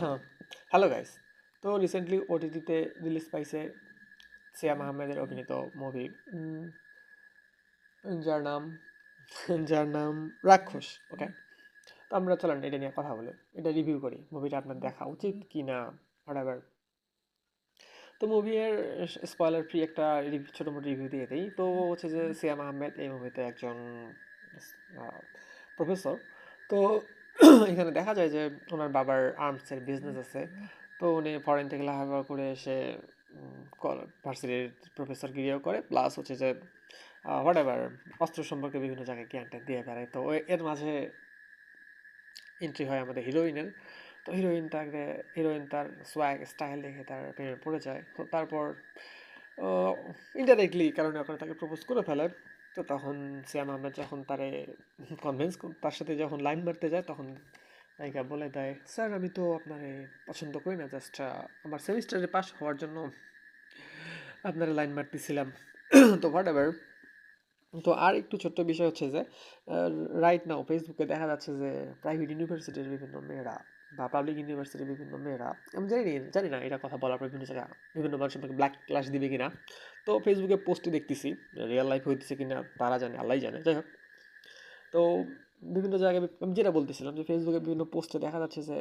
হ্যাঁ, hello guys. তো recently ওটিটিতে release পাইছে সিয়াম আহমেদের অভিনীত মুভি, যার নাম যার নাম রাক্ষস। ওকে, তো আমরা চলেন এটা নিয়ে কথা বলি, এটা রিভিউ করি, মুভিটা আপনার দেখা উচিত কি না, হোয়াটএভার। তো মুভি এর স্পয়লার ফ্রি একটা ছোট মোটো রিভিউ দিয়ে দিই। তো হচ্ছে যে সিয়াম আহমেদ এই মুভিতে একজন প্রফেসর। তো এখানে দেখা যায় যে ওনার বাবার আর্মসের বিজনেস আছে। তো উনি ফরেন থেকে লেখাপড়া করে এসে ভার্সিটির প্রফেসর গিরিও করে, প্লাস হচ্ছে যে হোয়াট এভার অস্ত্র সম্পর্কে বিভিন্ন জায়গায় জ্ঞানটা দিয়ে বেড়ায়। তো এর মাঝে এন্ট্রি হয় আমাদের হিরোইনের। তো হিরোইন তার সোয়াগ স্টাইল দেখে তার প্রেমে পড়ে যায়। তো তারপর ইনডাইরেক্টলি কারণে ওখানে তাকে প্রপোজ করে ফেলে। তো তখন সিয়াম আহমেদ যখন কনভিন্স তার সাথে যখন লাইন মারতে যায়, তখন নায়িকা বলে দেয়, স্যার আমি তো আপনারে পছন্দ করি না, জাস্ট আমার সেমিস্টারে পাস হওয়ার জন্য আপনারা লাইন মারতেছিলাম। তো হোয়াট এভার। তো আর একটু ছোট্ট বিষয় হচ্ছে যে রাইট নাও ফেসবুকে দেখা যাচ্ছে যে প্রাইভেট ইউনিভার্সিটির বিভিন্ন মেয়েরা বা পাবলিক ইউনিভার্সিটির বিভিন্ন মেয়েরা, আমি জানি না এটা কথা বলার পর বিভিন্ন জায়গায় বিভিন্ন মানুষ আমাকে ব্ল্যাক ক্লাস দিবে কিনা। তো ফেসবুকে পোস্টে দেখতেছি, রিয়েল লাইফ হইতেছে কিনা তারা জানে, আল্লাহ জানে, যাই হোক। তো বিভিন্ন জায়গায় আমি যেটা বলতেছিলাম যে ফেসবুকে বিভিন্ন পোস্টে দেখা যাচ্ছে যে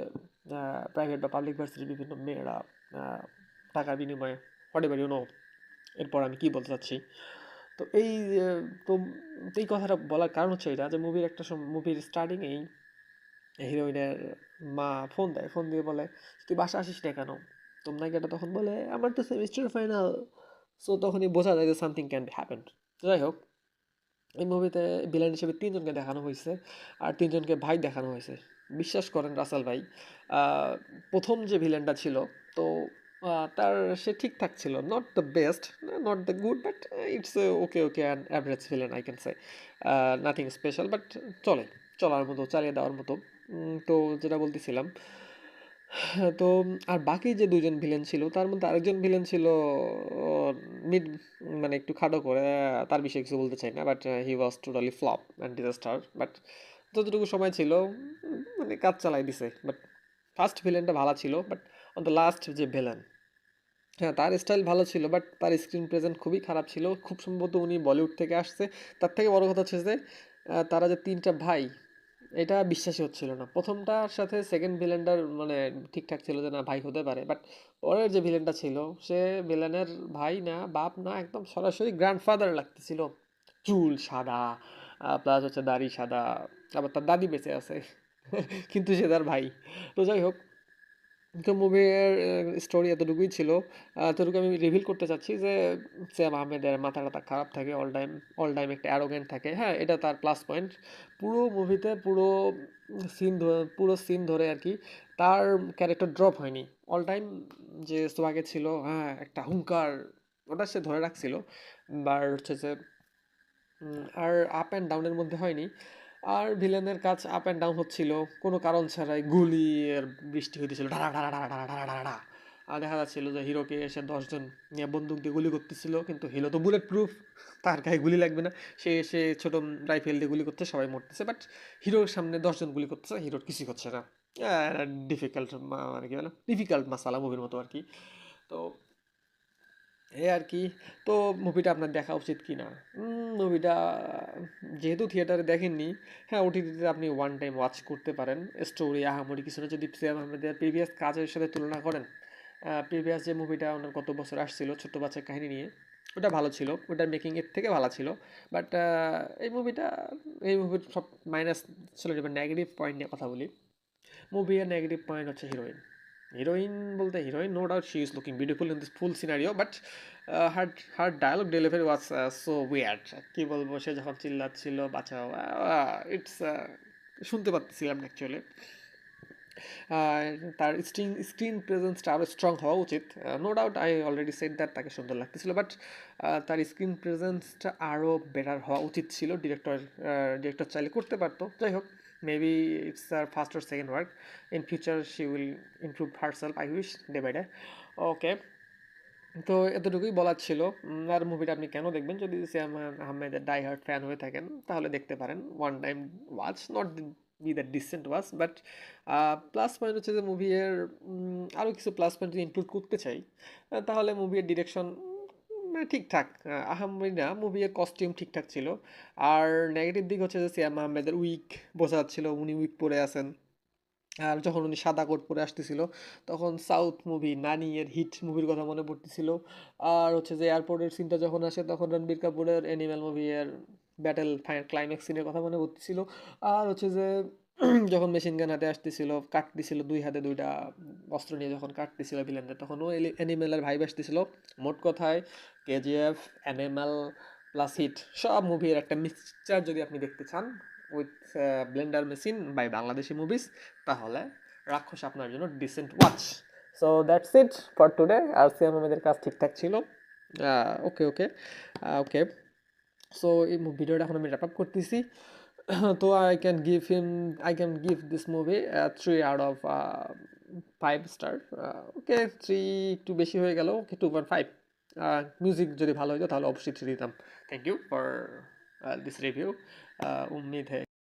প্রাইভেট বা পাবলিক ভার্সিটির বিভিন্ন মেয়েরা আহ, টাকার বিনিময়ে হোয়াট এভার ইউ নো, এরপর আমি কি বলতে চাচ্ছি। তো তো এই কথাটা বলার কারণ হচ্ছে এটা যে মুভির স্টার্টিংয়েই হিরোইনের মা ফোন দেয়, ফোন দিয়ে বলে, তুই বাসা আসিস না কেন? তো নায়িকাটা তখন বলে, আমার তো সেমিস্টার ফাইনাল। সো তখনই বোঝা যায় যে সামথিং ক্যান হ্যাপেন। যাই হোক, এই মুভিতে ভিলেন হিসেবে তিনজনকে দেখানো হয়েছে, আর তিনজনকে ভাই দেখানো হয়েছে। বিশ্বাস করেন রাসেল ভাই, আহ, প্রথম যে ভিলেনটা ছিল, তো তার সে ঠিকঠাক ছিল, not the best, not the good, but it's okay okay and average villain I can say. Nothing special, but চলে, চলার মতো, চালিয়ে দেওয়ার মতো। তো যেটা বলতেছিলাম, তো আর বাকি যে দুজন ভিলেন ছিল তার মধ্যে আরেকজন ভিলেন ছিল মিড, মানে একটু খাটো করে, তার বিষয়ে কিছু বলতে চাই না, but he was totally flop and disaster. But যতটুকু সময় ছিল মানে কাজ চালাই দিছে। বাট ফার্স্ট ভিলেনটা ভালো ছিল, বাট অন দ্য লাস্ট যে ভিলেন, হ্যাঁ তার স্টাইল ভালো ছিল, বাট তার স্ক্রিন প্রেজেন্ট খুবই খারাপ ছিল। খুব সম্ভবত উনি বলিউড থেকে আসছে। তার থেকে বড় কথা হচ্ছে যে তারা যে তিনটা ভাই, এটা বিশ্বাসই হচ্ছিল না। প্রথমটার সাথে সেকেন্ড ভিলেনটার মানে ঠিকঠাক ছিল যে না ভাই হতে পারে, বাট পরের যে ভিলেনটা ছিল, সে ভিলেনের ভাই না, বাপ না, একদম সরাসরি গ্র্যান্ডফাদার লাগতেছিল। চুল সাদা, প্লাস হচ্ছে দাড়ি সাদা, আবার তার দাদি বেঁচে আছে কিন্তু সে তার ভাই। তো যাই হোক, তো মুভির স্টোরি এতটুকুই ছিল। এতটুকু আমি রিভিল করতে চাচ্ছি যে শ্যাম আহমেদের মাথা টাথা খারাপ থাকে, অল টাইম একটা অ্যারোগেন্ট থাকে। হ্যাঁ, এটা তার প্লাস পয়েন্ট। পুরো মুভিতে পুরো সিন ধরে আর কি, তার ক্যারেক্টার ড্রপ হয়নি। অল টাইম যে সোয়াগে ছিল, হ্যাঁ একটা হুঙ্কার, ওটা সে ধরে রাখছিল। হচ্ছে যে আর আপ অ্যান্ড ডাউনের মধ্যে হয়নি। আর ভিলেনের কাজ আপ অ্যান্ড ডাউন হচ্ছিল কোনো কারণ ছাড়াই, গুলি এর বৃষ্টি হইতেছিল, ঢাড়া ঢাড়া ঢাড়া ঢাড়া ঢাড়া ঢাড়া। আর দেখা যাচ্ছিল যে হিরোকে এসে 10 জন নিয়ে বন্দুক দিয়ে গুলি করতেছিল, কিন্তু হিরো তো বুলেট প্রুফ, তার গায়ে গুলি লাগবে না। সে এসে ছোট রাইফেল দিয়ে গুলি করতে, সবাই মরতেছে, বাট হিরোর সামনে 10 জন গুলি করতেছে, হিরোর কিছুই হচ্ছে না। ডিফিকাল্ট, মানে কি বলে, ডিফিকাল্ট মাসালা মুভির মতো আর কি। তো এই আর কি। তো মুভিটা আপনার দেখা উচিত কি না? মুভিটা যেহেতু থিয়েটারে দেখেননি, হ্যাঁ ওটিটিতে আপনি ওয়ান টাইম ওয়াচ করতে পারেন। স্টোরি আহামরি কিছু না, যদি সিয়াম আহমেদের প্রিভিয়াস কাজের সাথে তুলনা করেন। প্রিভিয়াস যে মুভিটা ওনার গত বছর আসছিল ছোট্ট বাচ্চার কাহিনী নিয়ে, ওটা ভালো ছিল, ওটার মেকিং এর থেকে ভালো ছিল। বাট এই মুভিটা, এই মুভির সব মাইনাস চলে যাবে, নেগেটিভ পয়েন্ট নিয়ে কথা বলি। মুভি এর নেগেটিভ পয়েন্ট হচ্ছে হিরোইন। হিরোইন বলতে heroine, no doubt she is looking beautiful in this full scenario, but her her dialogue delivery was so weird. কি বলবো, সে যখন চিল্লাচ্ছিল বাঁচাও, ইটস শুনতে পাচ্ছিলাম না অ্যাকচুয়ালি। তার স্ক্রিন প্রেজেন্সটা আরও স্ট্রং হওয়া উচিত। No doubt I already said that তাকে সুন্দর লাগতেছিল, বাট তার স্ক্রিন প্রেজেন্সটা আরও বেটার হওয়া উচিত ছিল। ডিরেক্টর চাইলে করতে পারতো। যাই হোক, maybe it's her first or second work. In future she will improve herself, I wish, day by day. Okay, তো এতটুকুই বলার ছিল। আর মুভিটা আপনি কেন দেখবেন, যদি শ্যাম আহমেদের ডাই হার্ট ফ্যান হয়ে থাকেন তাহলে দেখতে পারেন, one time watch, not be the decent watch, but plus point হচ্ছে যে মুভি এর আরও কিছু প্লাস পয়েন্ট যদি ইনক্লুড করতে চাই, তাহলে মুভির ডিরেকশন ঠিকঠাক, আহামরি না, মুভি এর কস্টিউম ঠিকঠাক ছিল। আর নেগেটিভ দিক হচ্ছে যে সিয়াম আহমেদের উইক বোঝা যাচ্ছিল, উনি উইক পরে আছেন। আর যখন উনি সাদা কোট পরে আসতেছিল তখন সাউথ মুভি নানি এর হিট মুভির কথা মনে পড়তেছিল। আর হচ্ছে যে এয়ারপোর্টের সিনটা যখন আসে তখন রণবীর কাপুরের অ্যানিম্যাল মুভি এর ব্যাটেল ক্লাইম্যাক্স সিনের কথা মনে পড়তেছিল। আর হচ্ছে যে যখন মেশিন গান হাতে আসতেছিল, কাটতেছিল দুই হাতে দুইটা অস্ত্র নিয়ে, যখন কাটতেছিল ভিলেনদের, তখনও অ্যানিমেলের ভাইব আসতেছিল। মোট কথায় কেজিএফ, অ্যানিমাল প্লাস হিট সব মুভির একটা মিক্সচার যদি আপনি দেখতে চান with blender machine by Bangladeshi movies, তাহলে রাক্ষস আপনার জন্য decent watch. So that's it for today. আর সিয়াম আহমেদের কাজ ঠিকঠাক ছিল। ওকে ওকে ওকে। সো এই ভিডিওটা এখন আমি র্যাপ আপ করতেছি। তো I can give this movie 3 out of 5 star. Okay, 3 একটু বেশি হয়ে গেল, ওকে 2.5। মিউজিক যদি ভালো হতো তাহলে অবশ্যই 3 দিতাম। Thank you for this review. উম্मीद है